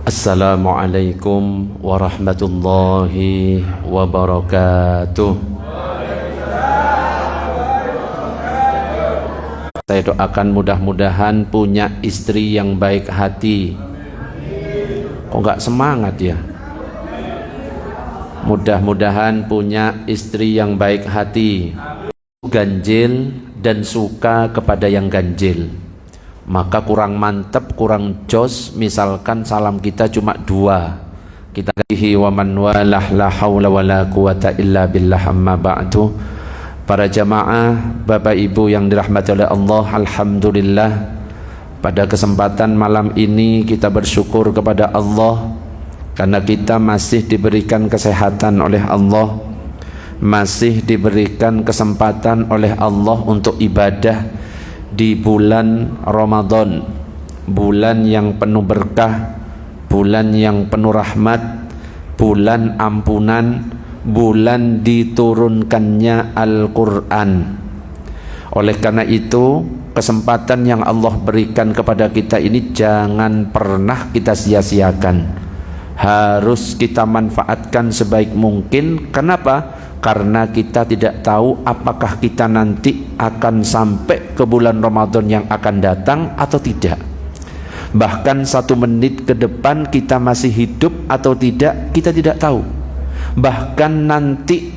Assalamualaikum warahmatullahi wabarakatuh. Saya doakan mudah-mudahan punya istri yang baik hati. Kok nggak semangat ya? Mudah-mudahan punya istri yang baik hati, ganjil dan suka kepada yang ganjil. Maka kurang mantep, kurang jos misalkan salam kita cuma dua. Kita kasihi wa man walah la haula wala quwata illa billah, amma ba'du. Para jamaah, Bapak Ibu yang dirahmati oleh Allah, alhamdulillah pada kesempatan malam ini kita bersyukur kepada Allah karena kita masih diberikan kesehatan oleh Allah, masih diberikan kesempatan oleh Allah untuk ibadah di bulan Ramadan, bulan yang penuh berkah, bulan yang penuh rahmat, bulan ampunan, bulan diturunkannya Al-Quran. Oleh karena itu, kesempatan yang Allah berikan kepada kita ini jangan pernah kita sia-siakan, harus kita manfaatkan sebaik mungkin. Kenapa? Karena kita tidak tahu apakah kita nanti akan sampai ke bulan Ramadan yang akan datang atau tidak. Bahkan 1 menit ke depan kita masih hidup atau tidak, kita tidak tahu. Bahkan nanti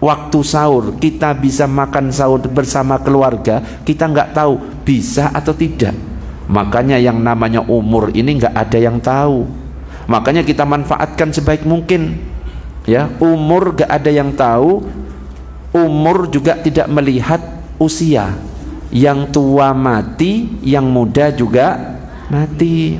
waktu sahur kita bisa makan sahur bersama keluarga, kita nggak tahu bisa atau tidak. Makanya yang namanya umur ini nggak ada yang tahu. Makanya kita manfaatkan sebaik mungkin. Ya, umur gak ada yang tahu, umur juga tidak melihat usia. Yang tua mati, yang muda juga mati.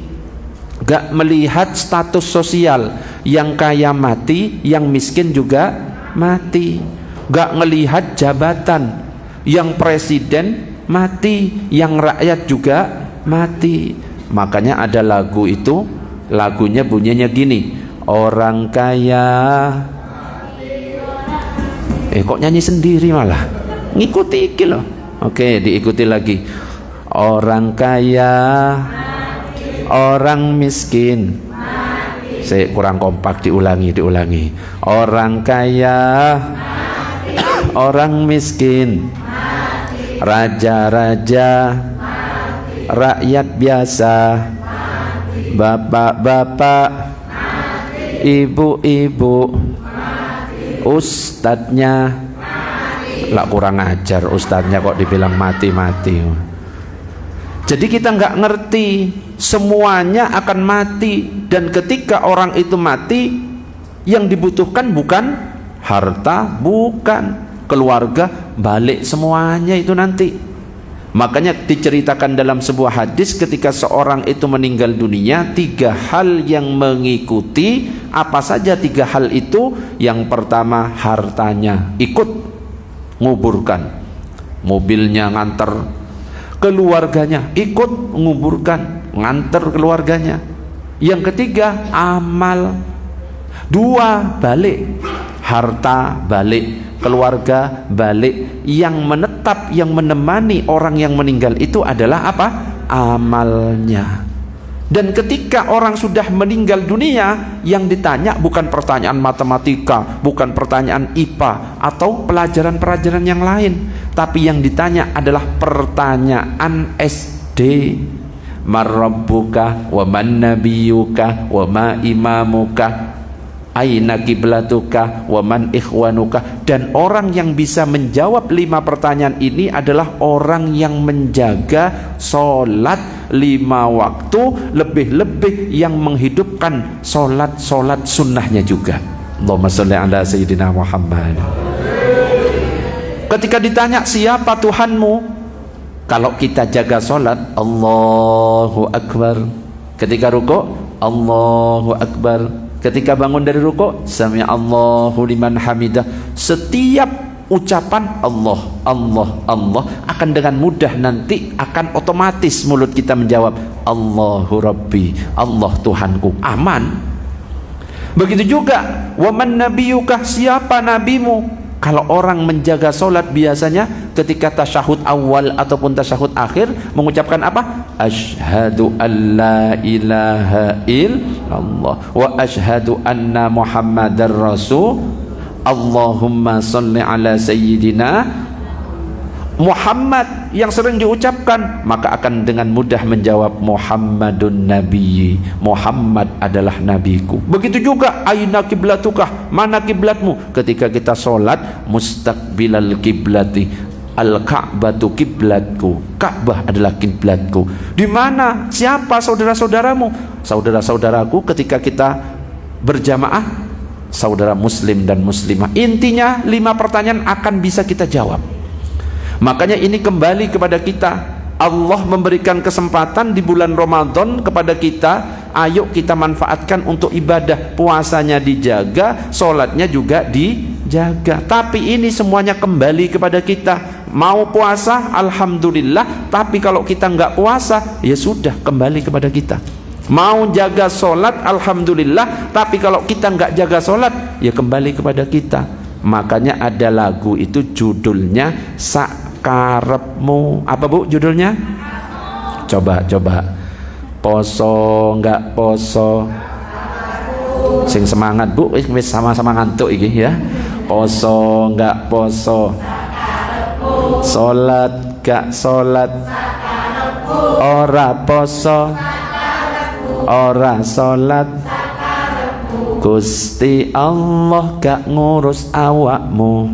Gak melihat status sosial, yang kaya mati, yang miskin juga mati. Gak melihat jabatan, yang presiden mati, yang rakyat juga mati. Makanya ada lagu itu, lagunya bunyinya gini, orang kaya kok nyanyi sendiri malah ngikuti iki loh. Oke, diikuti lagi. Orang kaya, orang miskin. Saya kurang kompak, diulangi. Orang kaya, orang miskin, raja-raja, rakyat biasa, bapak-bapak, ibu-ibu, ustadznya lah kurang ajar, ustadznya kok dibilang mati-mati. Jadi kita nggak ngerti, semuanya akan mati. Dan ketika orang itu mati, yang dibutuhkan bukan harta, bukan keluarga, balik semuanya itu nanti. Makanya diceritakan dalam sebuah hadis ketika seorang itu meninggal dunia, 3 hal yang mengikuti. Apa saja 3 hal itu? Yang pertama, hartanya ikut nguburkan, mobilnya nganter, keluarganya ikut nguburkan, nganter keluarganya. Yang ketiga, amal. 2 balik, harta balik, keluarga balik. Yang menetap, yang menemani orang yang meninggal itu adalah apa? Amalnya. Dan ketika orang sudah meninggal dunia, yang ditanya bukan pertanyaan matematika, bukan pertanyaan IPA atau pelajaran-pelajaran yang lain, tapi yang ditanya adalah pertanyaan SD. Marrabbuka wa man nabiyuka wa ma imamuka, aina kiblatuka wa man ikhwanuka. Dan orang yang bisa menjawab 5 pertanyaan ini adalah orang yang menjaga sholat 5 waktu, lebih-lebih yang menghidupkan sholat sunnahnya juga. Allahumma sholli ala sayyidina Muhammad. Ketika ditanya siapa Tuhanmu, kalau kita jaga sholat, Allahu Akbar. Ketika rukuk, Allahu Akbar. Ketika bangun dari rukuk, sami Allahu liman hamidah. Setiap ucapan Allah, Allah, Allah akan dengan mudah nanti akan otomatis mulut kita menjawab Allahu Rabbi, Allah Tuhanku. Aman. Begitu juga, wa man nabiyuka, siapa nabimu? Kalau orang menjaga sholat biasanya ketika tasyahud awal ataupun tasyahud akhir mengucapkan apa? Asyhadu an la ilaha illallah wa asyhadu anna Muhammadar Rasul. Allahumma sholli ala sayyidina Muhammad yang sering diucapkan, maka akan dengan mudah menjawab Muhammadun Nabi, Muhammad adalah nabiku. Begitu juga aina kiblatukah, mana kiblatmu? Ketika kita sholat mustaqbilal kiblati, al-Ka'batu kiblatku, Ka'bah adalah kiblatku. Di mana? Siapa saudara-saudaramu? Saudara-saudaraku ketika kita berjamaah, saudara muslim dan muslimah. Intinya 5 pertanyaan akan bisa kita jawab. Makanya ini kembali kepada kita. Allah memberikan kesempatan di bulan Ramadan kepada kita. Ayo kita manfaatkan untuk ibadah. Puasanya dijaga, sholatnya juga dijaga. Tapi ini semuanya kembali kepada kita. Mau puasa, alhamdulillah. Tapi kalau kita nggak puasa, ya sudah, kembali kepada kita. Mau jaga sholat, alhamdulillah. Tapi kalau kita nggak jaga sholat, ya kembali kepada kita. Makanya ada lagu itu judulnya Sakarepmu. Apa bu judulnya? Coba poso nggak poso, sing semangat bu, wis sama-sama ngantuk iki ya. Poso nggak poso, sholat gak sholat, ora poso ora sholat, Gusti Allah gak ngurus awakmu.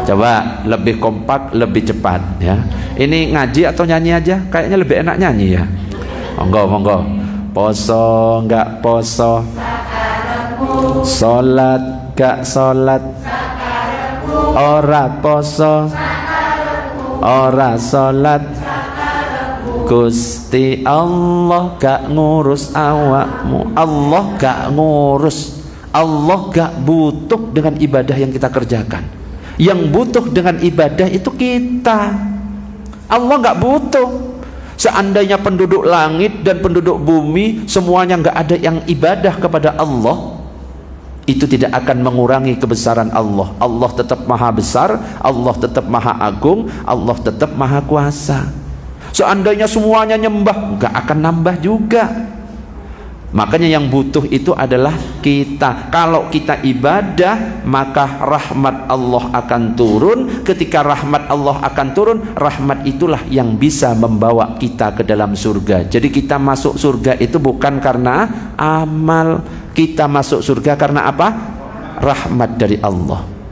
Coba lebih kompak, lebih cepat ya. Ini ngaji atau nyanyi aja? Kayaknya lebih enak nyanyi ya. Monggo. Poso gak poso, sholat gak sholat, ora poso ora sholat, Gusti Allah gak ngurus awakmu. Allah gak ngurus, Allah gak butuh dengan ibadah yang kita kerjakan. Yang butuh dengan ibadah itu kita. Allah gak butuh. Seandainya penduduk langit dan penduduk bumi semuanya gak ada yang ibadah kepada Allah, itu tidak akan mengurangi kebesaran Allah. Allah tetap maha besar, Allah tetap maha agung, Allah tetap maha kuasa. Seandainya semuanya nyembah, nggak akan nambah juga. Makanya yang butuh itu adalah kita. Kalau kita ibadah, maka rahmat Allah akan turun. Ketika rahmat Allah akan turun, rahmat itulah yang bisa membawa kita ke dalam surga. Jadi kita masuk surga itu bukan karena amal. Kita masuk surga karena apa? Rahmat dari Allah.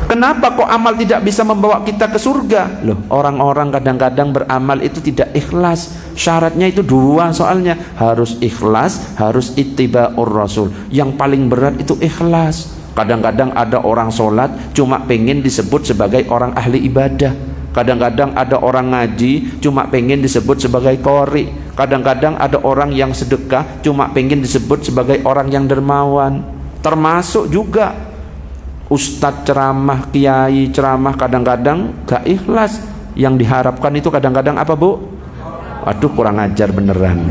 Kenapa kok amal tidak bisa membawa kita ke surga? Loh, orang-orang kadang-kadang beramal itu tidak ikhlas. Syaratnya itu 2 soalnya. Harus ikhlas, harus ittiba'ur rasul. Yang paling berat itu ikhlas. Kadang-kadang ada orang sholat cuma pengen disebut sebagai orang ahli ibadah. Kadang-kadang ada orang ngaji cuma pengen disebut sebagai qori. Kadang-kadang ada orang yang sedekah cuma pengen disebut sebagai orang yang dermawan. Termasuk juga ustadz ceramah, kiai ceramah kadang-kadang gak ikhlas. Yang diharapkan itu kadang-kadang apa bu? Aduh, kurang ajar beneran.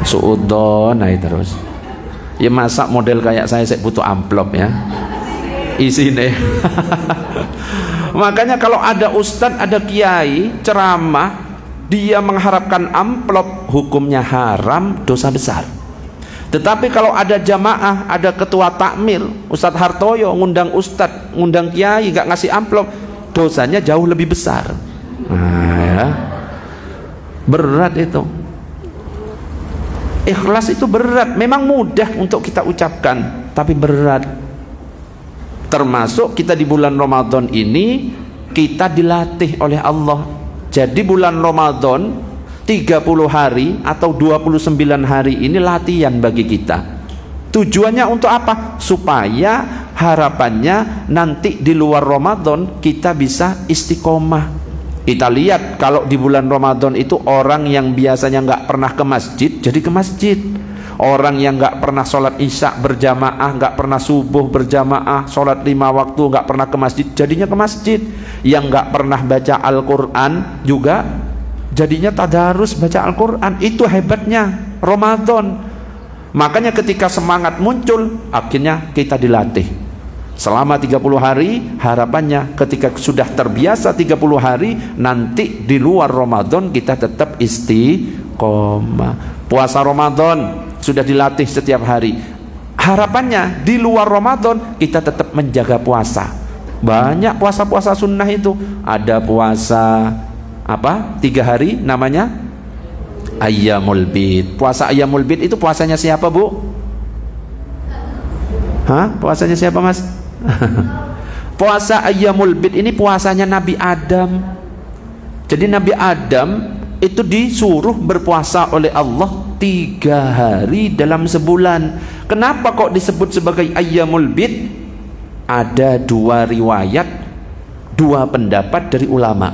Suudon naik terus. Ya masa model kayak saya butuh amplop ya. Isi deh. Makanya kalau ada ustadz, ada kiai ceramah, dia mengharapkan amplop, hukumnya haram, dosa besar. Tetapi kalau ada jamaah, ada ketua takmir, Ustadz Hartoyo ngundang ustadz, ngundang kiai, gak ngasih amplop, dosanya jauh lebih besar. Nah ya, berat itu. Ikhlas itu berat. Memang mudah untuk kita ucapkan, tapi berat. Termasuk kita di bulan Ramadan ini, kita dilatih oleh Allah. Jadi bulan Ramadan 30 hari atau 29 hari ini latihan bagi kita. Tujuannya untuk apa? Supaya harapannya nanti di luar Ramadan kita bisa istiqomah. Kita lihat kalau di bulan Ramadan itu orang yang biasanya nggak pernah ke masjid jadi ke masjid. Orang yang nggak pernah sholat isya berjamaah, nggak pernah subuh berjamaah, sholat 5 waktu nggak pernah ke masjid, jadinya ke masjid. Yang nggak pernah baca Al-Quran juga jadinya tadarus baca Al-Quran. Itu hebatnya Ramadan. Makanya ketika semangat muncul, akhirnya kita dilatih. Selama 30 hari, harapannya ketika sudah terbiasa 30 hari, nanti di luar Ramadan kita tetap istiqomah. Puasa Ramadan sudah dilatih setiap hari. Harapannya di luar Ramadan kita tetap menjaga puasa. Banyak puasa-puasa sunnah itu. Ada puasa 3 hari namanya Ayyamul Bid. Puasa Ayyamul Bid itu puasanya siapa, Bu? Puasanya siapa, Mas? Puasa Ayyamul Bid ini puasanya Nabi Adam. Jadi Nabi Adam itu disuruh berpuasa oleh Allah 3 hari dalam sebulan. Kenapa kok disebut sebagai Ayyamul Bid? Ada 2 riwayat, 2 pendapat dari ulama.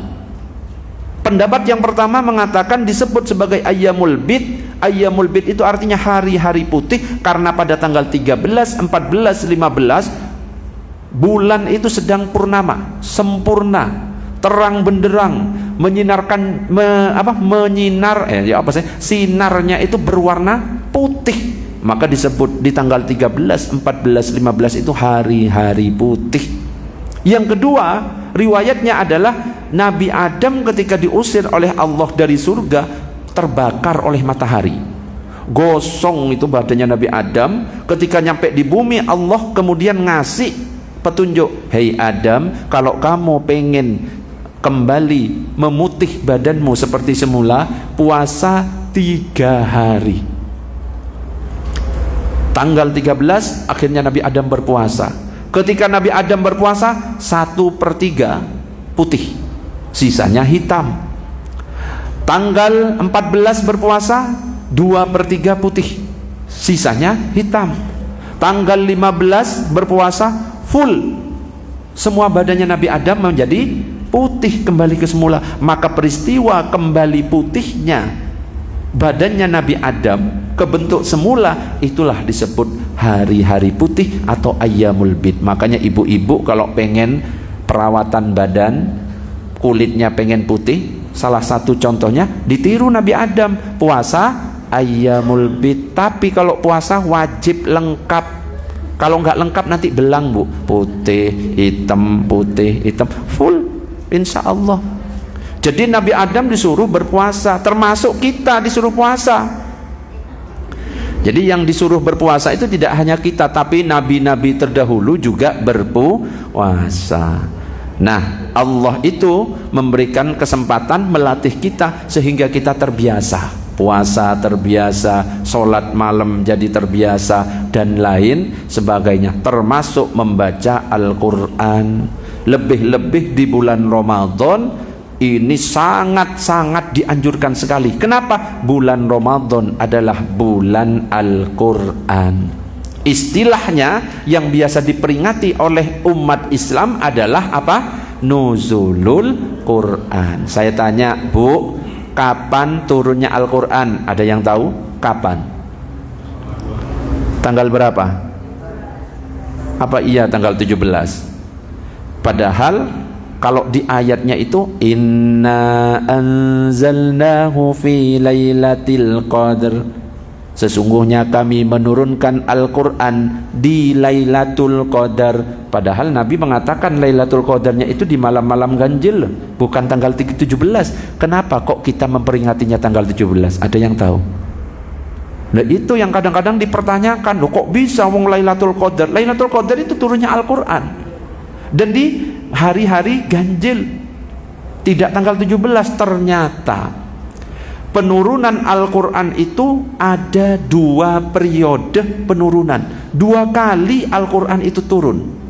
Pendapat yang pertama mengatakan disebut sebagai Ayyamul Bid. Ayyamul Bid itu artinya hari-hari putih, karena pada tanggal 13, 14, 15 bulan itu sedang purnama, sempurna, terang benderang, menyinarkan sinarnya itu berwarna putih. Maka disebut di tanggal 13, 14, 15 itu hari-hari putih. Yang kedua, riwayatnya adalah Nabi Adam ketika diusir oleh Allah dari surga terbakar oleh matahari. Gosong itu badannya Nabi Adam. Ketika nyampe di bumi, Allah kemudian ngasih petunjuk, hei Adam, kalau kamu pengen kembali memutih badanmu seperti semula, puasa 3 hari. Tanggal 13 akhirnya Nabi Adam berpuasa. Ketika Nabi Adam berpuasa, 1/3 putih, sisanya hitam. Tanggal 14 berpuasa, 2/3 putih, sisanya hitam. Tanggal 15 berpuasa, full, semua badannya Nabi Adam menjadi putih kembali ke semula. Maka peristiwa kembali putihnya badannya Nabi Adam ke bentuk semula, itulah disebut hari-hari putih atau Ayyamul Bid. Makanya ibu-ibu kalau pengen perawatan badan, kulitnya pengen putih, salah satu contohnya ditiru Nabi Adam, puasa Ayyamul Bid. Tapi kalau puasa wajib lengkap. Kalau nggak lengkap nanti belang, Bu. Putih, hitam, full, insya Allah. Jadi Nabi Adam disuruh berpuasa, termasuk kita disuruh puasa. Jadi yang disuruh berpuasa itu tidak hanya kita, tapi nabi-nabi terdahulu juga berpuasa. Nah, Allah itu memberikan kesempatan melatih kita sehingga kita terbiasa. Puasa terbiasa, sholat malam jadi terbiasa, dan lain sebagainya, termasuk membaca Al-Quran. Lebih-lebih di bulan Ramadan ini sangat-sangat dianjurkan sekali. Kenapa? Bulan Ramadan adalah bulan Al-Quran. Istilahnya yang biasa diperingati oleh umat Islam adalah apa? Nuzulul Quran. Saya tanya, Bu, kapan turunnya Al-Quran? Ada yang tahu? Kapan? Tanggal berapa? Apa iya tanggal 17? Padahal kalau di ayatnya itu inna anzalnahu fi lailatul qadr, sesungguhnya kami menurunkan Al-Quran di Lailatul Qadar. Padahal Nabi mengatakan Lailatul Qadarnya itu di malam-malam ganjil, bukan tanggal 17. Kenapa kok kita memperingatinya tanggal 17? Ada yang tahu? Nah, itu yang kadang-kadang dipertanyakan, loh kok bisa wong Lailatul Qadar? Lailatul Qadar itu turunnya Al-Quran, dan di hari-hari ganjil, tidak tanggal 17. Ternyata penurunan Al-Quran itu ada 2 periode penurunan. 2 kali Al-Quran itu turun.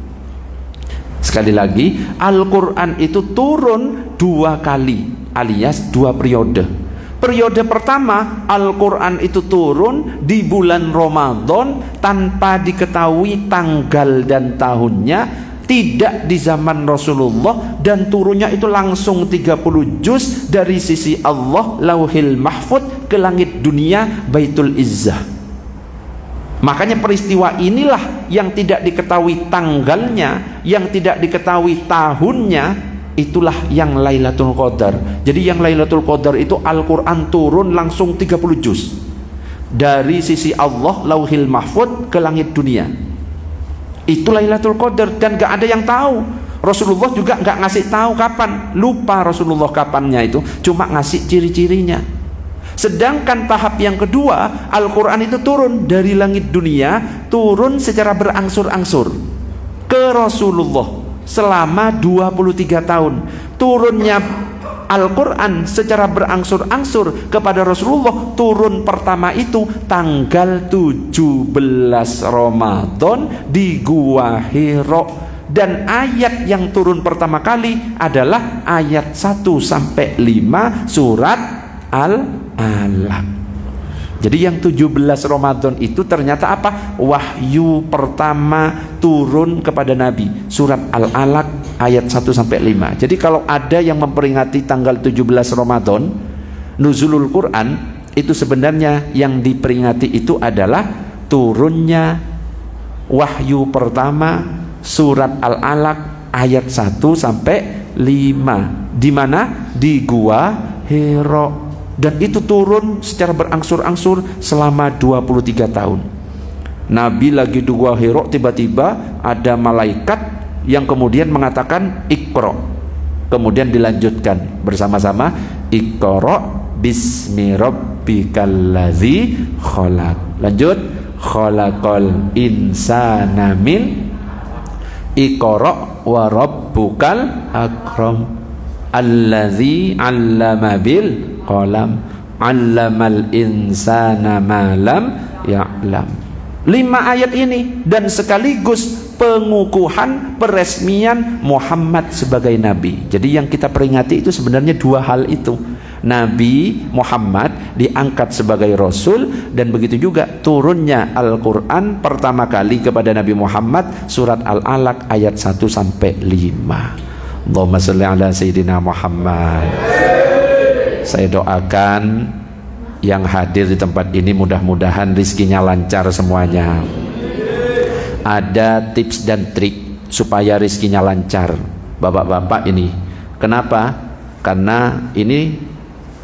Sekali lagi, Al-Quran itu turun 2 kali, alias 2 periode. Periode pertama, Al-Quran itu turun di bulan Ramadan tanpa diketahui tanggal dan tahunnya, tidak di zaman Rasulullah, dan turunnya itu langsung 30 juz dari sisi Allah Lauhil Mahfud ke langit dunia Baitul Izzah. Makanya peristiwa inilah yang tidak diketahui tanggalnya, yang tidak diketahui tahunnya, itulah yang Lailatul Qadar. Jadi yang Lailatul Qadar itu Al-Quran turun langsung 30 juz dari sisi Allah Lauhil Mahfud ke langit dunia. Itu Lailatul Qadar, dan gak ada yang tahu. Rasulullah juga gak ngasih tahu kapan, lupa Rasulullah kapannya itu, cuma ngasih ciri-cirinya. Sedangkan tahap yang kedua, Al-Quran itu turun dari langit dunia, turun secara berangsur-angsur ke Rasulullah selama 23 tahun. Turunnya Al-Quran secara berangsur-angsur kepada Rasulullah, turun pertama itu tanggal 17 Ramadan di Gua Hira. Dan ayat yang turun pertama kali adalah ayat 1 sampai 5 surat Al-Alaq. Jadi yang 17 Ramadan itu ternyata apa? Wahyu pertama turun kepada Nabi, surat Al-Alaq ayat 1 sampai 5. Jadi kalau ada yang memperingati tanggal 17 Ramadan nuzulul Quran, itu sebenarnya yang diperingati itu adalah turunnya wahyu pertama surat Al-Alaq ayat 1 sampai 5. Di mana? Di Gua Hira. Dan itu turun secara berangsur-angsur selama 23 tahun. Nabi lagi di Gua Hira, tiba-tiba ada malaikat yang kemudian mengatakan Iqra. Kemudian dilanjutkan bersama-sama, Iqra bismi rabbikal ladzi khalaq. Lanjut, khalaqal insana min Iqra wa rabbukal akram alladzi 'allama bil qalam 'allamal insana ma lam ya'lam. 5 ayat ini dan sekaligus pengukuhan peresmian Muhammad sebagai nabi. Jadi yang kita peringati itu sebenarnya 2 hal itu. Nabi Muhammad diangkat sebagai rasul, dan begitu juga turunnya Al-Quran pertama kali kepada Nabi Muhammad surat Al-Alaq ayat 1 sampai 5. Allahumma sholli ala sayyidina Muhammad. Saya doakan yang hadir di tempat ini mudah-mudahan rizkinya lancar semuanya. Ada tips dan trik supaya rizkinya lancar, bapak-bapak ini. Kenapa? Karena ini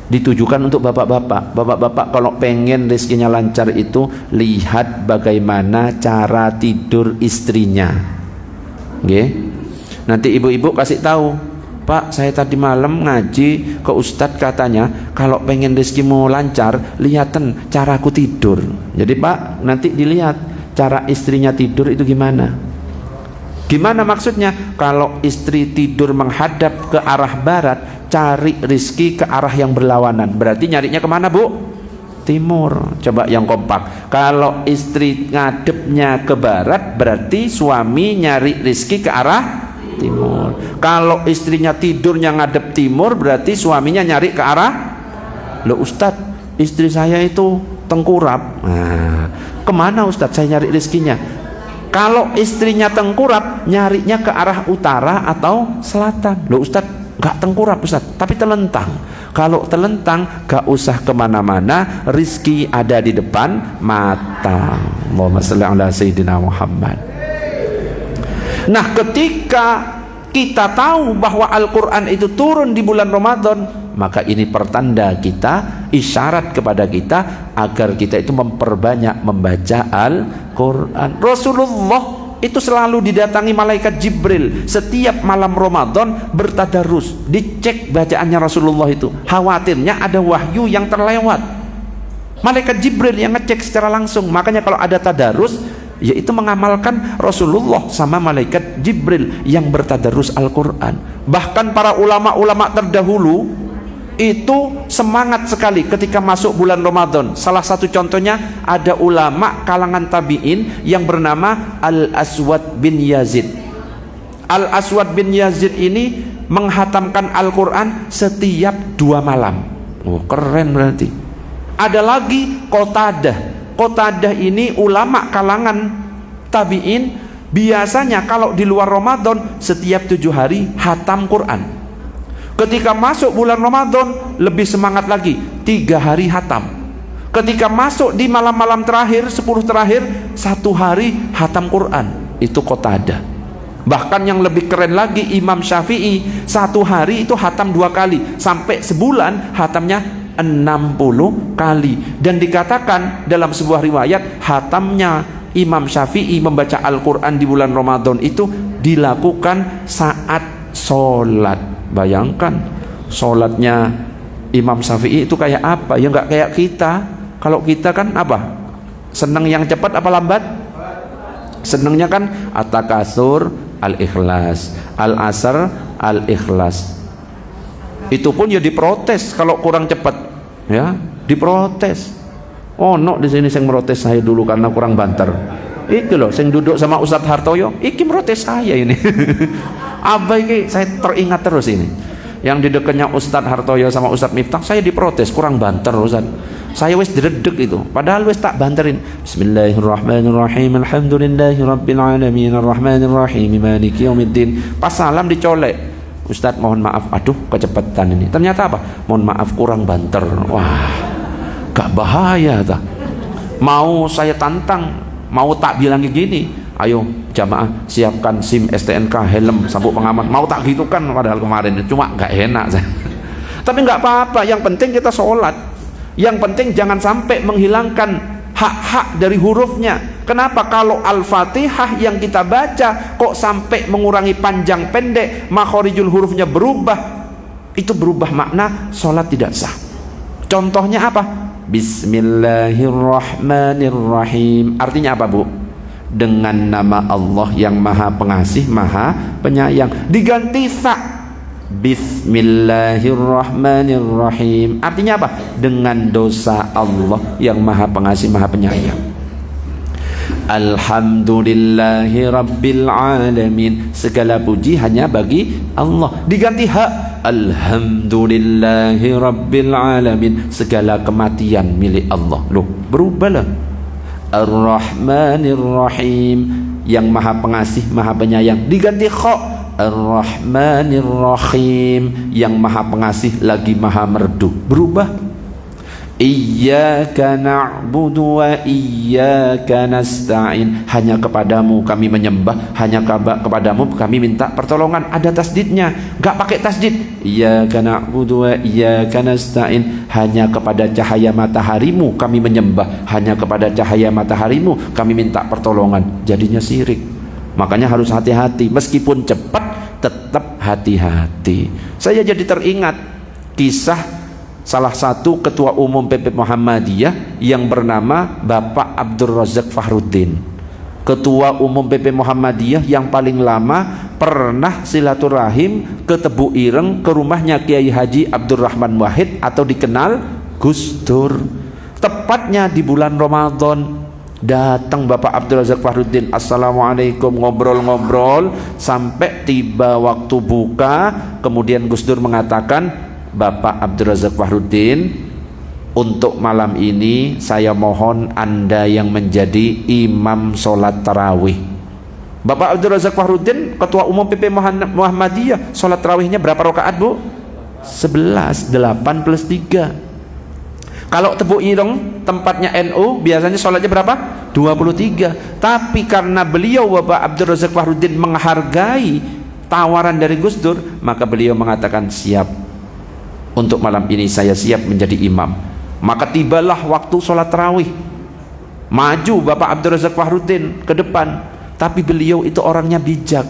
ditujukan untuk bapak-bapak. Bapak-bapak kalau pengen rizkinya lancar itu, lihat bagaimana cara tidur istrinya. Oke? Nanti ibu-ibu kasih tahu, Pak, saya tadi malam ngaji ke Ustadz, katanya kalau pengen rezekimu lancar, lihatin caraku tidur. Jadi Pak, nanti dilihat cara istrinya tidur itu gimana. Gimana maksudnya? Kalau istri tidur menghadap ke arah barat, cari rizki ke arah yang berlawanan. Berarti nyarinya kemana, Bu? Timur. Coba yang kompak. Kalau istri ngadepnya ke barat, berarti suami nyari rizki ke arah timur. Kalau istrinya tidurnya ngadep timur, berarti suaminya nyari ke arah. Loh Ustadz, istri saya itu tengkurap. Nah, kemana Ustadz saya nyari rizkinya? Kalau istrinya tengkurap, nyarinya ke arah utara atau selatan. Loh Ustadz, gak tengkurap Ustadz, tapi telentang. Kalau telentang, gak usah kemana-mana, rizki ada di depan mata. Allahumma sholli ala sayyidina Muhammad. Nah, ketika kita tahu bahwa Al-Quran itu turun di bulan Ramadan, maka ini pertanda kita, isyarat kepada kita agar kita itu memperbanyak membaca Al-Quran. Rasulullah itu selalu didatangi malaikat Jibril setiap malam Ramadan bertadarus, dicek bacaannya Rasulullah itu. Khawatirnya ada wahyu yang terlewat. Malaikat Jibril yang ngecek secara langsung. Makanya kalau ada tadarus, yaitu mengamalkan Rasulullah sama malaikat Jibril yang bertadarus Al-Quran. Bahkan para ulama-ulama terdahulu itu semangat sekali ketika masuk bulan Ramadan. Salah satu contohnya ada ulama kalangan tabi'in yang bernama Al-Aswad bin Yazid. Al-Aswad bin Yazid ini menghatamkan Al-Quran setiap 2 malam. Oh, keren berarti. Ada lagi Qatadah. Qatadah ini ulama kalangan tabi'in, biasanya kalau di luar Ramadan setiap 7 hari hatam Quran. Ketika masuk bulan Ramadan lebih semangat lagi, 3 hari hatam. Ketika masuk di malam-malam terakhir, 10 terakhir, 1 hari hatam Quran. Itu Qatadah. Bahkan yang lebih keren lagi, Imam Syafi'i 1 hari itu hatam 2 kali, sampai sebulan hatamnya 60 kali. Dan dikatakan dalam sebuah riwayat, hatamnya Imam Syafi'i membaca Al-Quran di bulan Ramadan itu dilakukan saat sholat. Bayangkan sholatnya Imam Syafi'i itu kayak apa? Ya nggak kayak kita. Kalau kita kan apa? Senang yang cepat apa lambat? Senangnya kan At-Takatsur, Al-Ikhlas, Al-Asr, Al-Ikhlas. Itu pun ya diprotes kalau kurang cepat, ya diprotes. Oh no, di sini saya merotes saya dulu karena kurang banter. Iki loh, saya duduk sama Ustadz Hartoyo, iki merotes saya ini. Apa iki? Saya teringat terus ini. Yang di dekatnya Ustadz Hartoyo sama Ustadz Miftah, saya diprotes kurang banter Ustadz. Saya wis diredek itu, padahal wis tak banterin. Bismillahirrahmanirrahim. Alhamdulillahirabbil alamin arrahmanirrahim maliki yaumiddin. Pas salam dicolek. Ustadz mohon maaf, aduh kecepatan ini. Ternyata apa? Mohon maaf kurang banter. Wah. Gak bahaya tak? Mau saya tantang, mau tak bilang gini, ayo jamaah siapkan SIM, STNK, helm, sabuk pengaman. Mau tak gitu kan padahal kemarin cuma gak enak saya. Tapi gak apa-apa, yang penting kita sholat. Yang penting jangan sampai menghilangkan hak-hak dari hurufnya. Kenapa? Kalau Al-Fatihah yang kita baca kok sampai mengurangi panjang pendek, makhorijul hurufnya berubah, itu berubah makna, sholat tidak sah. Contohnya apa? Bismillahirrahmanirrahim. Artinya apa, Bu? Dengan nama Allah yang Maha Pengasih, Maha Penyayang. Diganti sa. Bismillahirrahmanirrahim. Artinya apa? Dengan dosa Allah yang Maha Pengasih, Maha Penyayang. Alhamdulillahi Rabbil Alamin. Segala puji hanya bagi Allah. Diganti ha. Alhamdulillahi Rabbil Alamin. Segala kematian milik Allah. Loh, berubahlah. Ar-Rahmanir-Rahim, yang Maha Pengasih, Maha Penyayang. Diganti kha. Ar-Rahmanir-Rahim, yang Maha Pengasih lagi Maha Merdu. Berubah. Iyyaka na'budu wa iyyaka nasta'in. Hanya kepadamu kami menyembah, hanya kepadamu kami minta pertolongan. Ada tasdidnya, gak pakai tasdid. Iyyaka na'budu wa iyyaka nasta'in. Hanya kepada cahaya mataharimu kami menyembah, hanya kepada cahaya mataharimu kami minta pertolongan. Jadinya syirik. Makanya harus hati-hati. Meskipun cepat, tetap hati-hati. Saya jadi teringat kisah salah satu ketua umum PP Muhammadiyah yang bernama Bapak Abdul Razak Fahruddin. Ketua umum PP Muhammadiyah yang paling lama pernah silaturahim ke Tebu Ireng, ke rumahnya Kiai Haji Abdurrahman Wahid atau dikenal Gus Dur. Tepatnya di bulan Ramadan datang Bapak Abdul Razak Fahruddin, assalamualaikum, ngobrol-ngobrol sampai tiba waktu buka. Kemudian Gus Dur mengatakan, Bapak Abdul Razak Fahruddin, untuk malam ini saya mohon Anda yang menjadi imam sholat tarawih. Bapak Abdul Razak Fahruddin, ketua umum PP Muhammadiyah, sholat tarawihnya berapa rakaat, Bu? 11, 8 plus 3. Kalau Tebu Ireng tempatnya NU biasanya sholatnya berapa? 23. Tapi karena beliau Bapak Abdul Razak Fahruddin menghargai tawaran dari Gus Dur, maka beliau mengatakan, siap, untuk malam ini saya siap menjadi imam. Maka tibalah waktu sholat tarawih. Maju Bapak Abdul Razak Fahruddin ke depan. Tapi beliau itu orangnya bijak.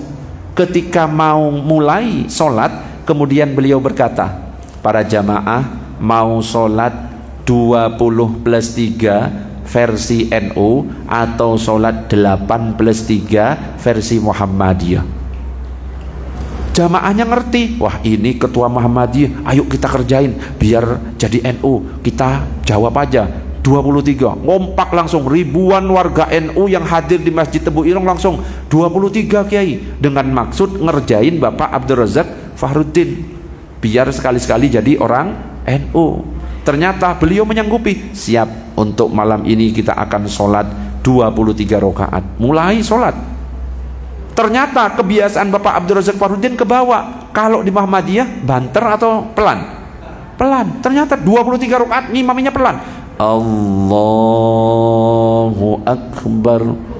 Ketika mau mulai sholat, kemudian beliau berkata, para jamaah mau sholat 20 plus 3 versi NU atau sholat 8 plus 3 versi Muhammadiyah. Jamaahnya ngerti, wah ini ketua Muhammadiyah, ayo kita kerjain biar jadi NU. Kita jawab aja 23. Ngompak langsung ribuan warga NU yang hadir di Masjid Tebu Ireng, langsung 23 kiai, dengan maksud ngerjain Bapak Abdul Razak Fahruddin biar sekali-sekali jadi orang NU. Ternyata beliau menyanggupi, siap, untuk malam ini kita akan sholat 23 rakaat. Mulai sholat. Ternyata kebiasaan Bapak Abdul Razak Fahruddin kebawa. Kalau di Muhammadiyah banter atau pelan? Pelan. Ternyata 23 rakaat ngimaminya pelan. Allahu Akbar.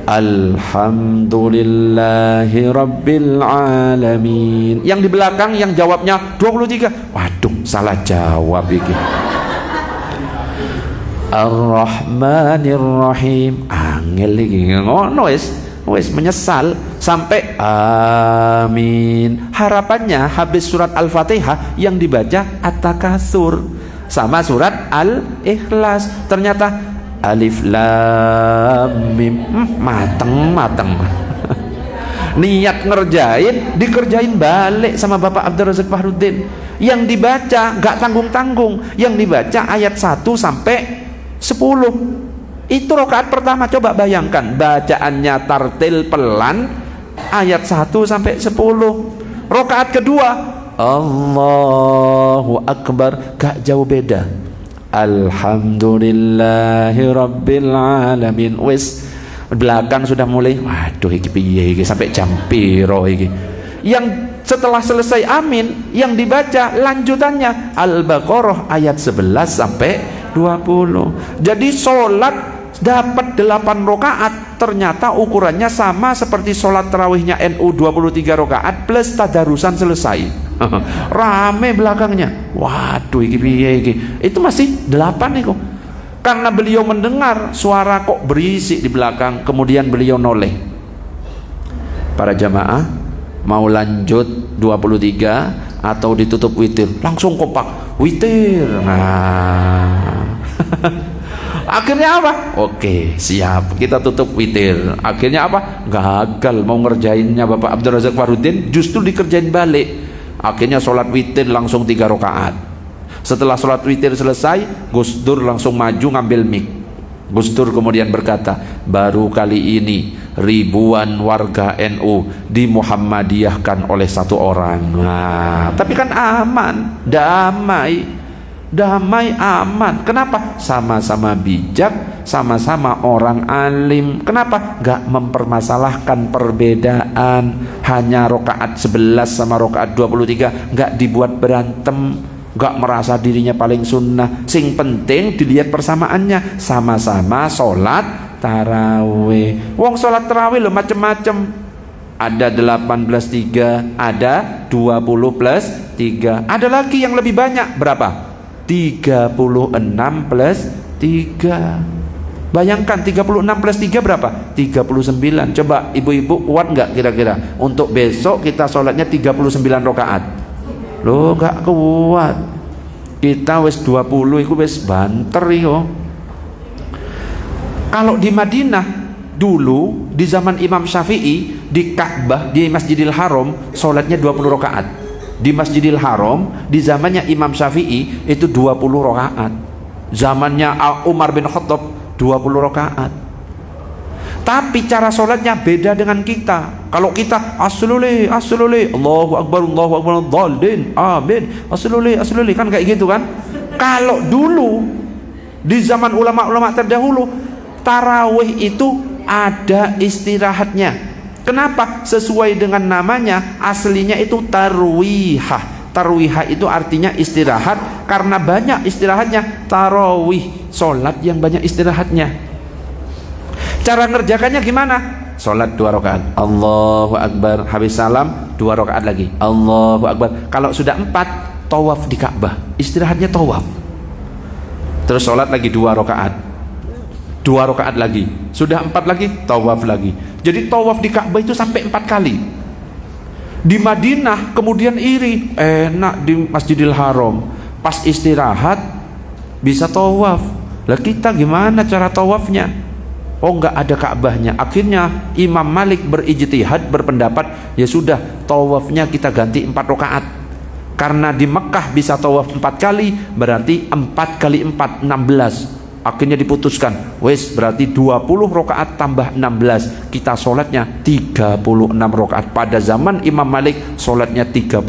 Alhamdulillahi Rabbil Alamin. Yang di belakang yang jawabnya 23. Waduh, salah jawab iki. Ar-Rahmanir Rahim. angel iki ngono wis menyesal sampai amin. Harapannya habis surat Al-Fatihah yang dibaca At-Takatsur sama surat Al-Ikhlas, ternyata alif lam mim mateng niat ngerjain dikerjain balik sama Bapak Abdul Razak Fahrudin. Yang dibaca gak tanggung-tanggung, yang dibaca ayat 1 sampai 10. Itu rakaat pertama, coba bayangkan bacaannya tartil pelan ayat 1 sampai 10. Rakaat kedua Allahu Akbar, gak jauh beda. Alhamdulillahi Rabbil Alamin. Wis belakang sudah mulai waduh iki piye iki sampai jam piro iki. Yang setelah selesai amin yang dibaca lanjutannya Al-Baqarah ayat 11 sampai 20. Jadi sholat dapat 8 rakaat, ternyata ukurannya sama seperti sholat tarawihnya NU 23 rakaat plus tadarusan selesai. Rame belakangnya, waduh iki piye iki, itu masih 8 itu. Karena beliau mendengar suara kok berisik di belakang, kemudian beliau noleh. Para jamaah mau lanjut 23 atau ditutup witir? Langsung kompak witir. Nah akhirnya apa? Oke siap, kita tutup witir. Akhirnya apa? Gagal mau ngerjainnya Bapak Abdul Razak Fahrudin, justru dikerjain balik. Akhirnya sholat witir langsung 3 rakaat. Setelah sholat witir selesai, Gus Dur langsung maju ngambil mic. Gus Dur kemudian berkata, baru kali ini ribuan warga NU dimuhammadiyahkan oleh satu orang. Nah, tapi kan aman, damai aman. Kenapa? Sama-sama bijak, sama-sama orang alim. Kenapa? Gak mempermasalahkan perbedaan. Hanya rokaat 11 sama rokaat 23, gak dibuat berantem, gak merasa dirinya paling sunnah. Sing penting dilihat persamaannya, sama-sama sholat tarawih. Wong sholat tarawih lo macem-macem, ada 18+3, ada 20+3, ada lagi yang lebih banyak. Berapa? 36+3. Bayangkan 36+3 berapa? 39. Coba ibu-ibu kuat nggak kira-kira untuk besok kita sholatnya 39 rakaat? Loh nggak kuat. Kita wis 20 itu wis banter yo. Kalau di Madinah dulu di zaman Imam Syafi'i di Ka'bah di Masjidil Haram sholatnya 20 rakaat. Di Masjidil Haram di zamannya Imam Syafi'i itu 20 rakaat. Zamannya Umar bin Khattab 20 rakaat. Tapi cara sholatnya beda dengan kita. Kalau kita asluli Allahu Akbar dhallin amin asluli kan kayak gitu kan. Kalau dulu di zaman ulama-ulama terdahulu tarawih itu ada istirahatnya. Kenapa? Sesuai dengan namanya, aslinya itu tarwihah. Tarwihah itu artinya istirahat, karena banyak istirahatnya. Tarawih, sholat yang banyak istirahatnya. Cara ngerjakannya gimana? Sholat 2 rakaat, Allahu Akbar, habis salam 2 rakaat lagi, Allahu Akbar. Kalau sudah 4, tawaf di Ka'bah, istirahatnya tawaf. Terus sholat lagi 2 rakaat, 2 rakaat lagi, sudah 4 lagi, tawaf lagi. Jadi tawaf di Ka'bah itu sampai 4 kali. Di Madinah kemudian iri, enak di Masjidil Haram, pas istirahat bisa tawaf. Lah kita gimana cara tawafnya? Oh nggak ada Ka'bahnya. Akhirnya Imam Malik berijtihad, berpendapat ya sudah tawafnya kita ganti 4 rakaat. Karena di Mekah bisa tawaf 4 kali, berarti 4 kali 4 16. Akhirnya diputuskan, wes berarti 20 rakaat tambah 16, kita sholatnya 36 rakaat. Pada zaman Imam Malik sholatnya 36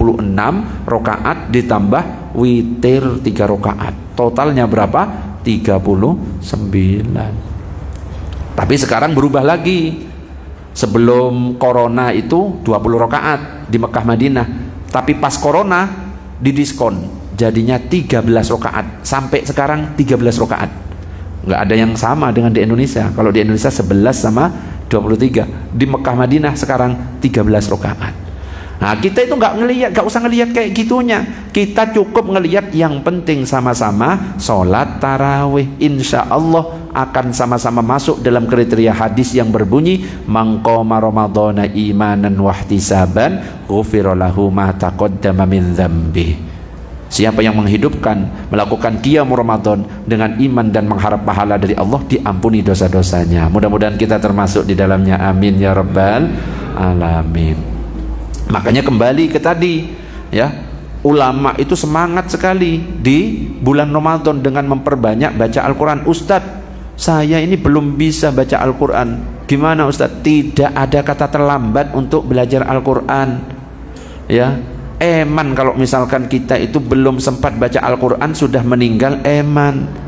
rakaat ditambah witir 3 rakaat, totalnya berapa? 39. Tapi sekarang berubah lagi. Sebelum corona itu 20 rakaat di Mekah Madinah, tapi pas corona didiskon jadinya 13 rakaat. Sampai sekarang 13 rakaat. Nggak ada yang sama dengan di Indonesia. Kalau di Indonesia 11 sama 23, di Mekah Madinah sekarang 13 rakaat. Nah, kita itu nggak usah ngelihat kayak gitunya. Kita cukup ngelihat yang penting sama-sama sholat tarawih. Insya Allah akan sama-sama masuk dalam kriteria hadis yang berbunyi mangqoma ramadhana imanan wahtisaban ghufira lahu ma taqaddama min dzambi. Siapa yang menghidupkan, melakukan qiyam Ramadan dengan iman dan mengharap pahala dari Allah, diampuni dosa-dosanya. Mudah-mudahan kita termasuk di dalamnya. Amin ya rabbal alamin. Makanya kembali ke tadi, ya, ulama itu semangat sekali di bulan Ramadan dengan memperbanyak baca Al-Quran. Ustadz, saya ini belum bisa baca Al-Quran. Gimana Ustadz? Tidak ada kata terlambat untuk belajar Al-Quran. Ya, eman kalau misalkan kita itu belum sempat baca Al-Quran sudah meninggal, eman.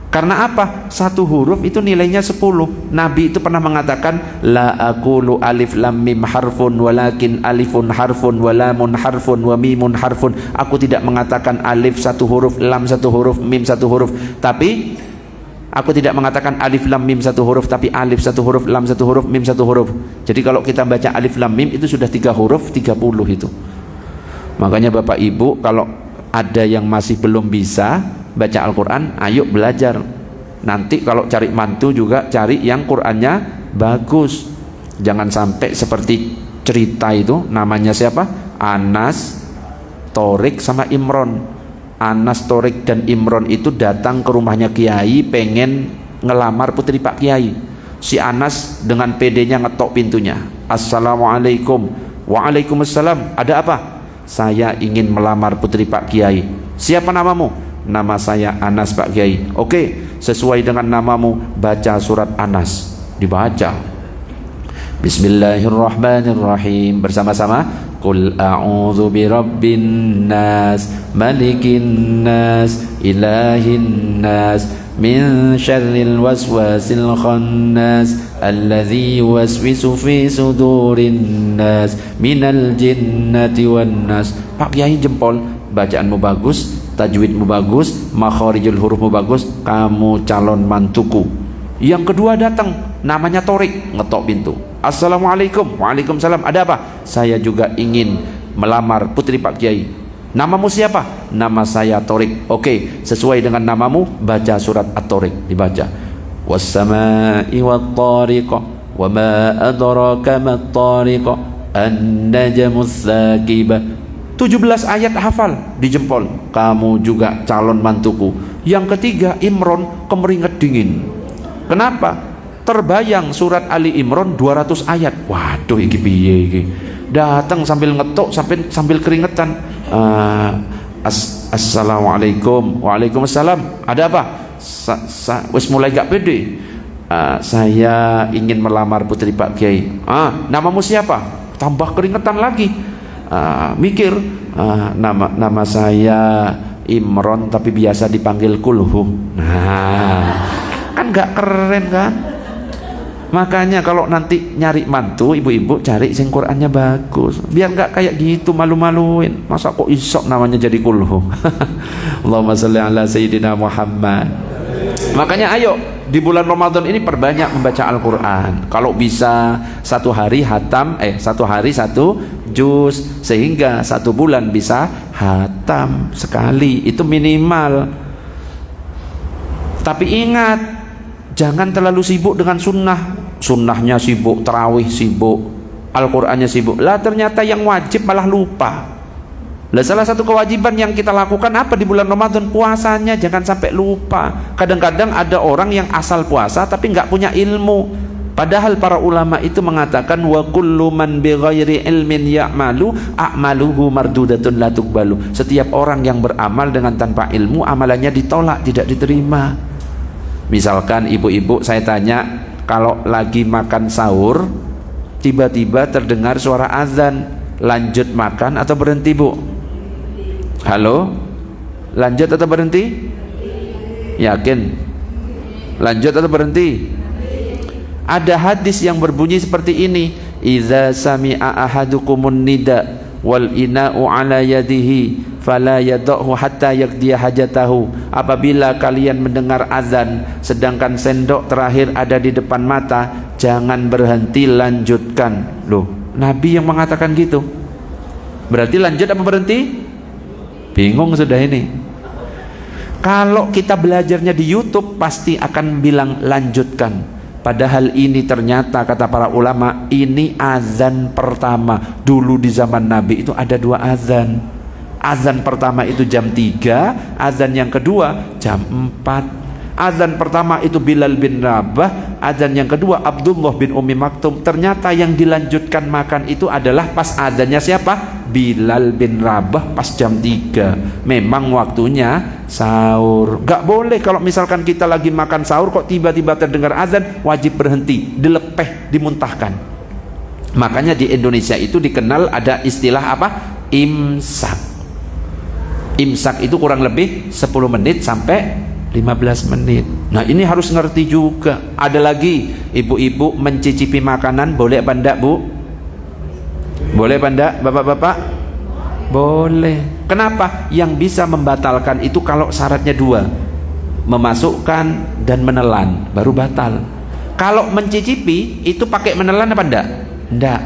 Karena apa? Satu huruf itu nilainya 10. Nabi itu pernah mengatakan la aqulu alif lam mim harfun walakin alifun harfun wa lamun harfun wa mimun harfun. Aku tidak mengatakan alif satu huruf, lam satu huruf, mim satu huruf, tapi aku tidak mengatakan alif lam mim satu huruf, tapi alif satu huruf, lam satu huruf, mim satu huruf. Jadi kalau kita baca alif lam mim itu sudah 3 huruf, 30 itu. Makanya Bapak Ibu kalau ada yang masih belum bisa baca Al-Quran, ayo belajar. Nanti kalau cari mantu juga cari yang Qurannya bagus. Jangan sampai seperti cerita itu, namanya siapa? Anas, Torik sama Imron. Anas, Torik dan Imron itu datang ke rumahnya Kiai pengen ngelamar putri Pak Kiai. Si Anas dengan PD-nya ngetok pintunya. Assalamualaikum. Waalaikumsalam. Ada apa? Saya ingin melamar putri Pak Kiai. Siapa namamu? Nama saya Anas Pak Kiai. Oke, sesuai dengan namamu, baca surat Anas. Dibaca. Bismillahirrahmanirrahim. Bersama-sama. Qul a'udzu birabbin nas, malikin nas, ilahin nas, min syarril waswasil khannas, alladzi yuwaswisu fi sudurin nas, minal jinnati wan nas. Pak Kiai jempol, bacaanmu bagus, tajwidmu bagus, makharijul hurufmu bagus, kamu calon mantuku. Yang kedua datang, namanya Torik, ngetok pintu. Assalamualaikum. Waalaikumsalam. Ada apa? Saya juga ingin melamar putri Pak Kiai. Namamu siapa? Nama saya Torik. Oke, sesuai dengan namamu, baca surat At-Torik. Dibaca. Was-samaa'i wat-tariqa wa ma adraka mat-tariqa an-najmus tsaqibah. 17 ayat hafal, dijempol. Kamu juga calon mantuku. Yang ketiga, Imron, kemeringat dingin. Kenapa? Terbayang surat Ali Imran 200 ayat. Waduh, iki piye iki? Datang sambil ngetok, sambil keringetan. Assalamualaikum. Waalaikumsalam. Ada apa? Wis mulai gak pede. Saya ingin melamar putri Pak Kiai. Namamu siapa? Tambah keringetan lagi. Mikir, nama saya Imron tapi biasa dipanggil Kulhum. Nah, kan gak keren kan? Makanya kalau nanti nyari mantu, ibu-ibu cari sing Qur'annya bagus, biar nggak kayak gitu malu-maluin. Masa kok isok namanya jadi Kulhum. Allahumma sholli ala sayyidina Muhammad. Makanya ayo di bulan Ramadan ini perbanyak membaca Al-Quran. Kalau bisa satu hari hatam, satu hari satu juz, sehingga satu bulan bisa hatam sekali, itu minimal. Tapi ingat, jangan terlalu sibuk dengan sunnahnya sibuk, tarawih sibuk, Al-Qurannya sibuk. Lah ternyata yang wajib malah lupa. Lah salah satu kewajiban yang kita lakukan apa di bulan Ramadan? Puasanya jangan sampai lupa. Kadang-kadang ada orang yang asal puasa tapi nggak punya ilmu. Padahal para ulama itu mengatakan wa kullu man bighairi ilmin ya'malu a'maluhu mardudatun la tuqbalu. Setiap orang yang beramal dengan tanpa ilmu, amalannya ditolak, tidak diterima. Misalkan ibu-ibu, saya tanya, kalau lagi makan sahur tiba-tiba terdengar suara azan, lanjut makan atau berhenti, Bu? Halo? Lanjut atau berhenti? Yakin? Lanjut atau berhenti? Ada hadis yang berbunyi seperti ini, idza sami'a ahadukumun nida wal ina'u ala yadihi fala yada'hu hatta yaqdiya hajatahu. Apabila kalian mendengar azan sedangkan sendok terakhir ada di depan mata, jangan berhenti, lanjutkan. Loh, Nabi yang mengatakan gitu. Berarti lanjut apa berhenti? Bingung sudah ini. Kalau kita belajarnya di YouTube pasti akan bilang lanjutkan. Padahal ini ternyata kata para ulama, ini azan pertama. Dulu di zaman Nabi itu ada 2 azan. Azan pertama itu jam 3, azan yang kedua jam 4. Azan pertama itu Bilal bin Rabah, azan yang kedua Abdullah bin Ummi Maktum. Ternyata yang dilanjutkan makan itu adalah pas azannya siapa? Bilal bin Rabah pas jam 3. Memang waktunya sahur. Gak boleh kalau misalkan kita lagi makan sahur kok tiba-tiba terdengar azan, wajib berhenti, dilepeh, dimuntahkan. Makanya di Indonesia itu dikenal ada istilah apa? Imsak. Imsak itu kurang lebih 10 menit sampai 15 menit. Nah ini harus ngerti juga. Ada lagi ibu-ibu mencicipi makanan, boleh apa enggak Bu? Boleh apa enggak bapak-bapak? Boleh. Kenapa? Yang bisa membatalkan itu kalau syaratnya 2, memasukkan dan menelan, baru batal. Kalau mencicipi itu pakai menelan apa enggak? Enggak.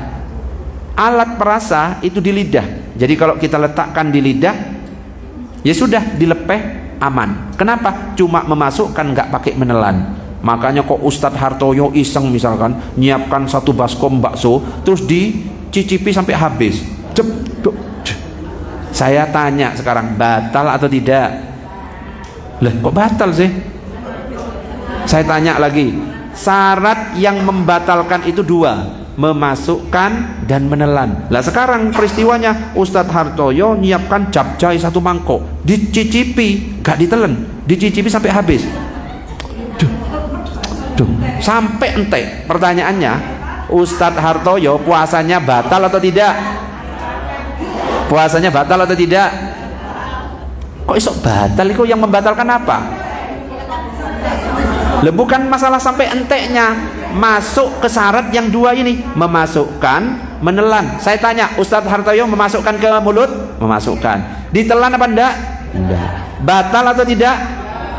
Alat perasa itu di lidah. Jadi kalau kita letakkan di lidah, ya sudah, dilepeh, aman. Kenapa? Cuma memasukkan, nggak pakai menelan. Makanya kok Ustadz Hartoyo iseng misalkan nyiapkan 1 baskom bakso terus dicicipi sampai habis. Saya tanya sekarang, batal atau tidak? Lah kok batal sih? Saya tanya lagi, syarat yang membatalkan itu 2, memasukkan dan menelan. Lah sekarang peristiwanya Ustadz Hartoyo nyiapkan capcay 1 mangkok, dicicipi, gak ditelan, dicicipi sampai habis. Sampai entek. Pertanyaannya, Ustadz Hartoyo puasanya batal atau tidak? Puasanya batal atau tidak? Kok isok batal? Itu yang membatalkan apa? Lah bukan masalah sampai enteknya, masuk ke syarat yang 2 ini, memasukkan, menelan. Saya tanya, Ustadz Hartoyo memasukkan ke mulut? Memasukkan. Ditelan apa enggak? Enggak. Batal atau tidak?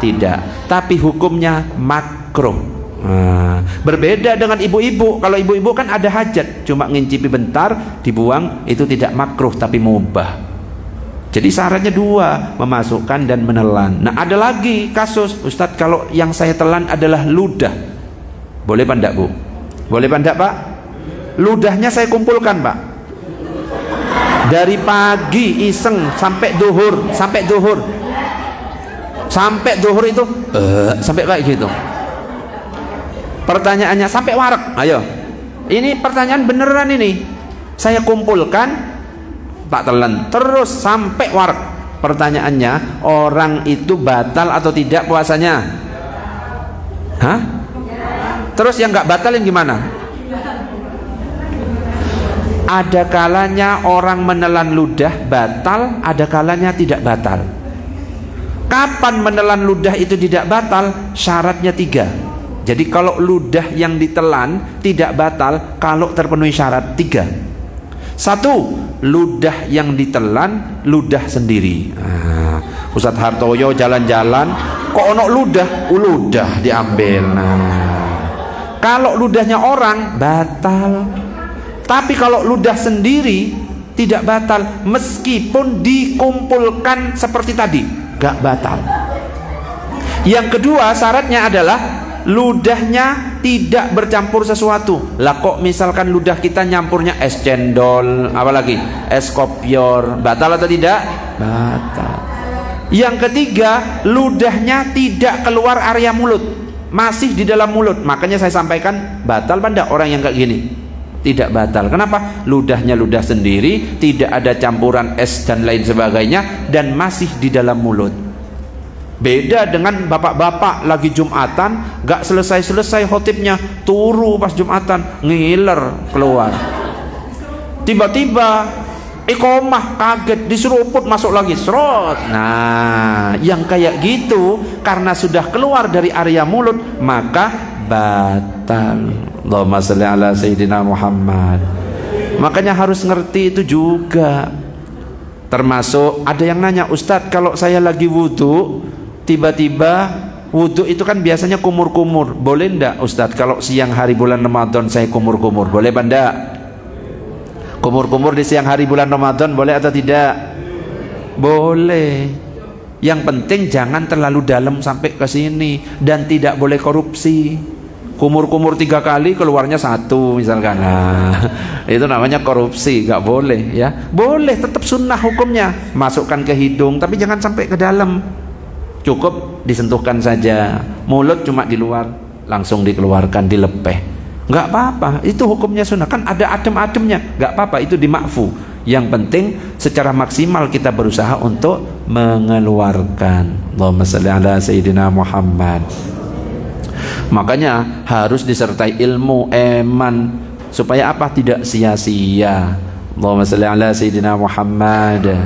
Tidak. Tapi hukumnya makruh. Nah, berbeda dengan ibu-ibu. Kalau ibu-ibu kan ada hajat, cuma ngincipi bentar, dibuang, itu tidak makruh tapi mubah. Jadi syaratnya 2, memasukkan dan menelan. Nah ada lagi kasus, Ustadz kalau yang saya telan adalah ludah, boleh apa enggak Bu? Boleh apa enggak Pak? Ludahnya saya kumpulkan Pak, dari pagi iseng sampai duhur, sampai duhur itu sampai kayak gitu. Pertanyaannya sampai warak. Ayo, ini pertanyaan beneran ini. Saya kumpulkan, tak telan terus sampai warak. Pertanyaannya, orang itu batal atau tidak puasanya? Hah? Terus yang nggak batalin gimana? Ada kalanya orang menelan ludah batal, ada kalanya tidak batal. Kapan menelan ludah itu tidak batal? Syaratnya 3. Jadi kalau ludah yang ditelan tidak batal kalau terpenuhi syarat 3. 1, ludah yang ditelan ludah sendiri. Nah, Ustadz Hartoyo jalan-jalan kok ono ludah diambil. Nah, kalau ludahnya orang batal. Tapi kalau ludah sendiri tidak batal, meskipun dikumpulkan seperti tadi, gak batal. Yang kedua syaratnya adalah ludahnya tidak bercampur sesuatu. Lah kok misalkan ludah kita nyampurnya es cendol, apalagi es kopior, batal atau tidak? Batal. Yang ketiga, ludahnya tidak keluar area mulut, masih di dalam mulut. Makanya saya sampaikan, batal pada orang yang kayak gini. Tidak batal. Kenapa? Ludahnya ludah sendiri, tidak ada campuran es dan lain sebagainya, dan masih di dalam mulut. Beda dengan bapak-bapak lagi Jumatan, gak selesai-selesai khotibnya, turu pas Jumatan, ngiler keluar. Tiba-tiba iqomah, kaget, diseruput masuk lagi, serot. Nah, yang kayak gitu karena sudah keluar dari area mulut, maka batal. Allahumma sholli ala Sayyidina Muhammad. Makanya harus ngerti itu juga. Termasuk ada yang nanya, Ustadz kalau saya lagi wudhu, tiba-tiba wudhu itu kan biasanya kumur-kumur, boleh ndak Ustadz kalau siang hari bulan Ramadan saya kumur-kumur, boleh apa ndak? Kumur-kumur di siang hari bulan Ramadan boleh atau tidak? Boleh. Yang penting jangan terlalu dalam sampai ke sini, dan tidak boleh korupsi. Kumur-kumur 3 kali keluarnya 1 misalkan, nah, itu namanya korupsi, nggak boleh ya. Boleh, tetap sunnah hukumnya, masukkan ke hidung tapi jangan sampai ke dalam, cukup disentuhkan saja. Mulut cuma di luar, langsung dikeluarkan, dilepeh, nggak apa-apa, itu hukumnya sunnah. Kan ada adem-ademnya, nggak apa-apa, itu dimakfu. Yang penting secara maksimal kita berusaha untuk mengeluarkan. Allahumma shalli ala sayyidina Muhammad. Makanya harus disertai ilmu, eman, supaya apa? Tidak sia-sia. Allahumma shalli ala sayyidina Muhammad.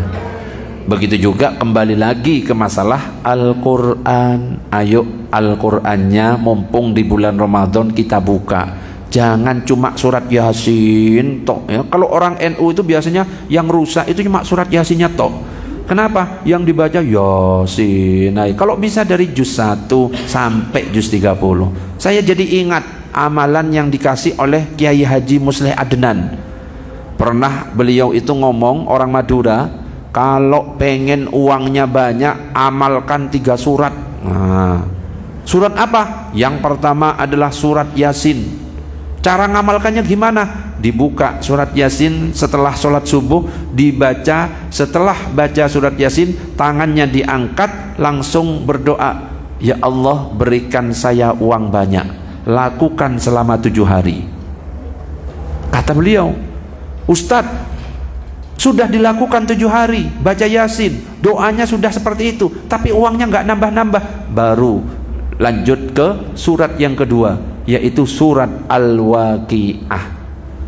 Begitu juga kembali lagi ke masalah Al-Quran. Ayo Al-Qurannya mumpung di bulan Ramadan kita buka. Jangan cuma surat Yasin tok ya. Kalau orang NU itu biasanya yang rusak itu cuma surat Yasinnya tok. Kenapa? Yang dibaca Yasin. Nah, kalau bisa dari juz 1 sampai juz 30. Saya jadi ingat amalan yang dikasih oleh Kiai Haji Musleh Adnan. Pernah beliau itu ngomong, orang Madura, kalau pengen uangnya banyak, amalkan 3 surat. Nah, surat apa? Yang pertama adalah surat Yasin. Cara ngamalkannya gimana? Dibuka surat Yasin setelah sholat subuh, dibaca. Setelah baca surat Yasin, tangannya diangkat, langsung berdoa, ya Allah berikan saya uang banyak, lakukan selama 7 hari. Kata beliau, Ustadz, sudah dilakukan 7 hari, baca Yasin, doanya sudah seperti itu, tapi uangnya nggak nambah-nambah. Baru lanjut ke surat yang kedua, yaitu surat Al-Waqiah.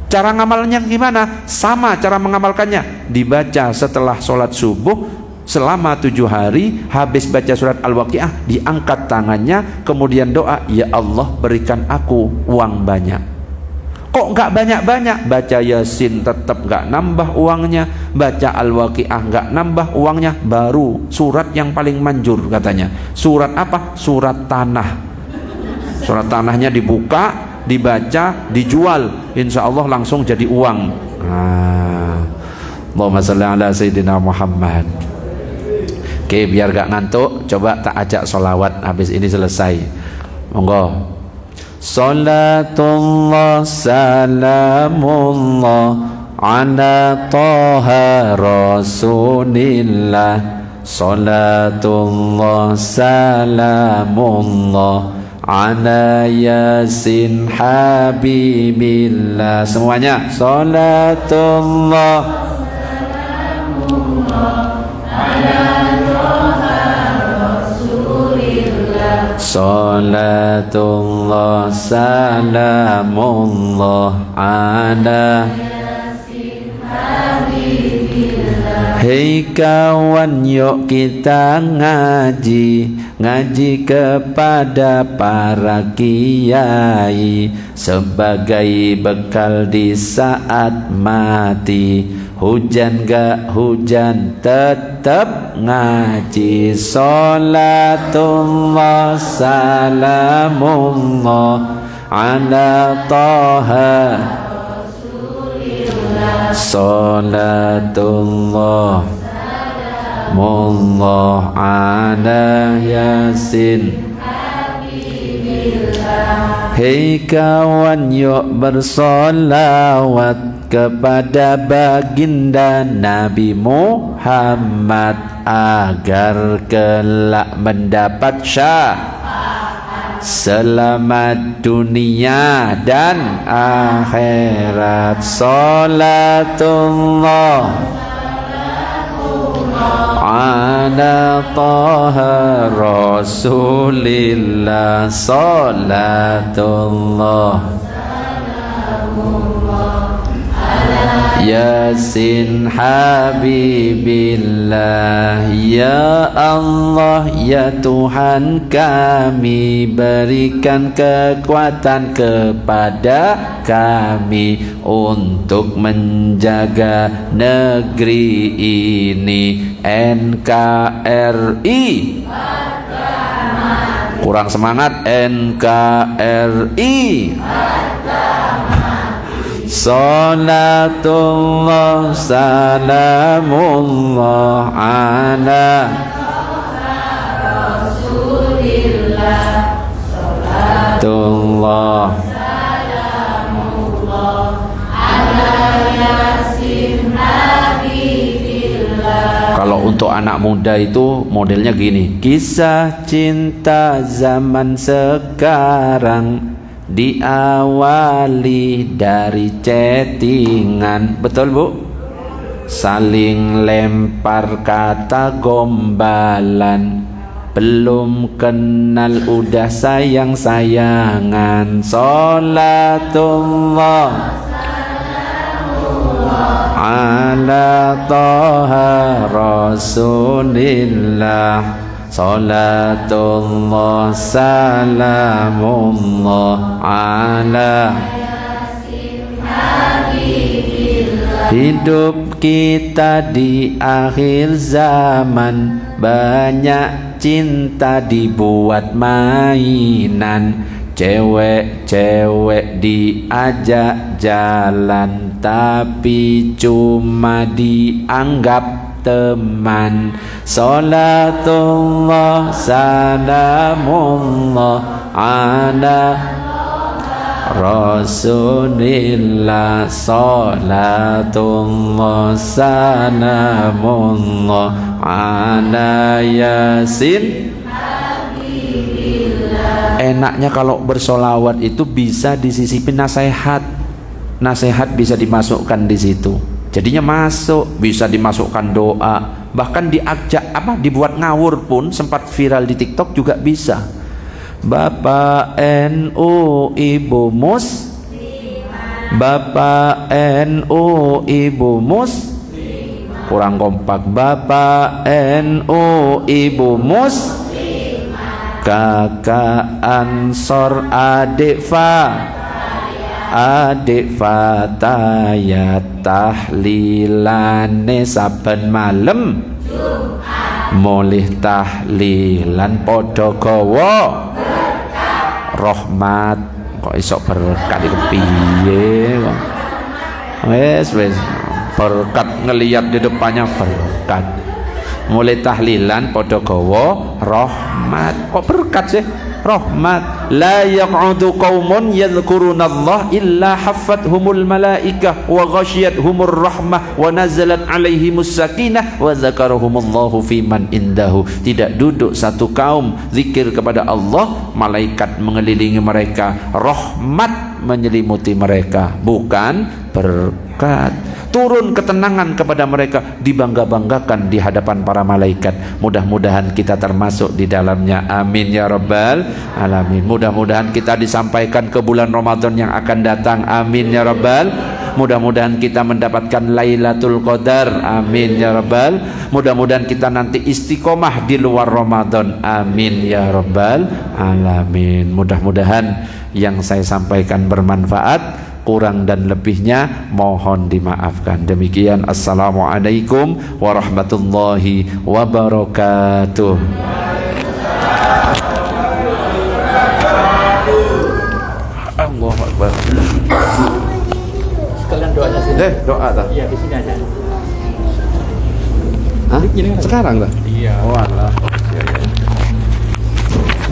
Cara ngamalnya gimana? Sama cara mengamalkannya, dibaca setelah sholat subuh selama 7 hari. Habis baca surat Al-Waqiah, diangkat tangannya, kemudian doa, ya Allah berikan aku uang banyak. Kok nggak banyak-banyak? Baca Yasin tetap nggak nambah uangnya, baca Al-Waqiah nggak nambah uangnya. Baru surat yang paling manjur katanya, surat apa? Surat tanah. Surat tanahnya dibuka, dibaca, dijual, insya Allah langsung jadi uang. Allahumma shalli ala sayyidina Muhammad. Oke, biar gak ngantuk, coba tak ajak sholawat habis ini selesai. Monggo. Salatullah salamullah ala Taha Rasulillah. Salatullah salamullah ala Yasin Habibillah. Semuanya, salatullah salatullah salamullah ala. Hei kawan, yuk kita ngaji, ngaji kepada para kiai, sebagai bekal di saat mati. Hujan gak hujan tetap ngaji. Salatullah salamullah ala Taha. Salatullah mullah ala Yasin. Hei kawan, yuk bersolawat kepada baginda Nabi Muhammad, agar kelak mendapat selamat dunia dan akhirat. Salatullah ala Taha Rasulillah. Salatullah Yasin Habibillah. Ya Allah, ya Tuhan kami, berikan kekuatan kepada kami untuk menjaga negeri ini. NKRI. Kurang semangat. NKRI. Salatullah salamullah ala Rasulillah. Salatullah salamullah ala yasin habibillah. Kalau untuk anak muda itu modelnya gini, kisah cinta zaman sekarang diawali dari chattingan, betul Bu? Saling lempar kata gombalan, belum kenal udah sayang-sayangan. Salatullah ala Taha Rasulillah. Salatullah salamullah ala. Hidup kita di akhir zaman, banyak cinta dibuat mainan. Cewek-cewek diajak jalan, tapi cuma dianggap teman. Salatullah salamullah ala Rasulillah. Salatullah salamullah ala Yasin. Enaknya kalau bersolawat itu bisa disisipin nasihat. Nasihat bisa dimasukkan di situ. Jadinya masuk, bisa dimasukkan doa, bahkan diajak dibuat ngawur pun sempat viral di TikTok juga bisa. Bapak NU Ibu Mus, Bapak NU Ibu Mus, kurang kompak. Bapak NU Ibu Mus, kakak Ansor adik Fatayat, tahlilane saben malam mulih tahlilan padha gawa rahmat. Kok iso berkat iki piye kok? Wes berkat ngelihat di depannya berkat. Mulai tahlilan padha gawa rahmat. Kok berkat sih? Rahmat. La yaq'udu qaumun yadhkurunallah illa haffathumul malaikah wa ghasyiyatuhumur rahmah wa nazalat alaihimus sakinah wa dzakarahumullahu fiman indahu. Tidak duduk satu kaum zikir kepada Allah, malaikat mengelilingi mereka, rahmat menyelimuti mereka, bukan berkat. Turun ketenangan kepada mereka, dibangga-banggakan di hadapan para malaikat. Mudah-mudahan kita termasuk di dalamnya. Amin ya rabbal alamin. Mudah-mudahan kita disampaikan ke bulan Ramadan yang akan datang. Amin ya rabbal. Mudah-mudahan kita mendapatkan Lailatul Qadar. Amin ya rabbal. Mudah-mudahan kita nanti istiqomah di luar Ramadan. Amin ya rabbal alamin. Mudah-mudahan yang saya sampaikan bermanfaat. Kurang dan lebihnya mohon dimaafkan. Demikian, assalamualaikum warahmatullahi wabarakatuh. Allahu Akbar. Sekalian doanya sini. Doa tak? Iya, di sini aja. Hah? Sekarang tak? Iya. Oh Allah.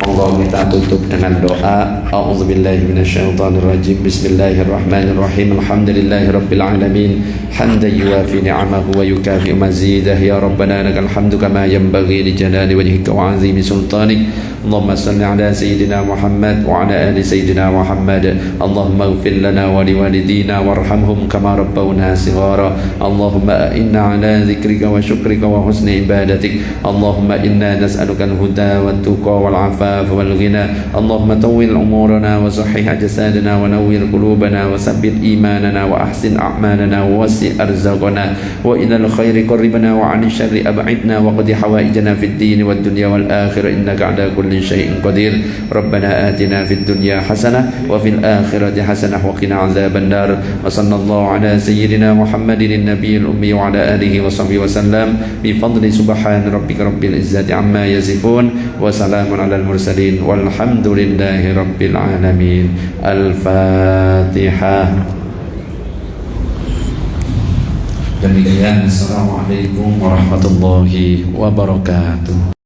Allah, kita tutup dengan doa. A'udzubillahi minasyaitonirrajim. Bismillahirrahmanirrahim. Alhamdulillahirabbil alamin. Hamdan yuwafi ni'amahu wa yukafi mazidah. Ya Rabbana lakal hamdu kama yanbaghi li jalali wajhika wa 'azimi sultanik. Allahumma salli ala sayyidina Muhammad wa ala ali sayyidina Muhammad. Allahumma ighfir lana wa liwalidina warhamhum kama rabbawna shighara. Allahumma inna ala dzikrika wa syukrika wa husni ibadatik. Allahumma inna nas'aluka al-huda wat tuqa wal 'afafa wal ghina. Allahumma tawwil umurana wa sahhih jasadana wa nawwir qulubana wa sabbit imanana wa ahsin a'malana wa wasi' arzaqana wa ilal khairi qarribna wa 'anil syarri ab'idna wa qadi hawaijana fid din wad dunya wal akhirah innaka 'ala kulli syai'in qadir. Rabbana atina fid dunya hasanah wa fil akhirati hasanah wa qina 'adzaban nar. Wa sallallahu ala sayyidina Muhammadin nabiyil ummi wa ala alihi wa sahbihi wa sallam bi fadli subhan rabbika rabbil izzati amma yasifun wa salamun alal mursalin walhamdulillahi rabbil alamin. Al-Fatihah. Demikian, assalamualaikum warahmatullahi wabarakatuh.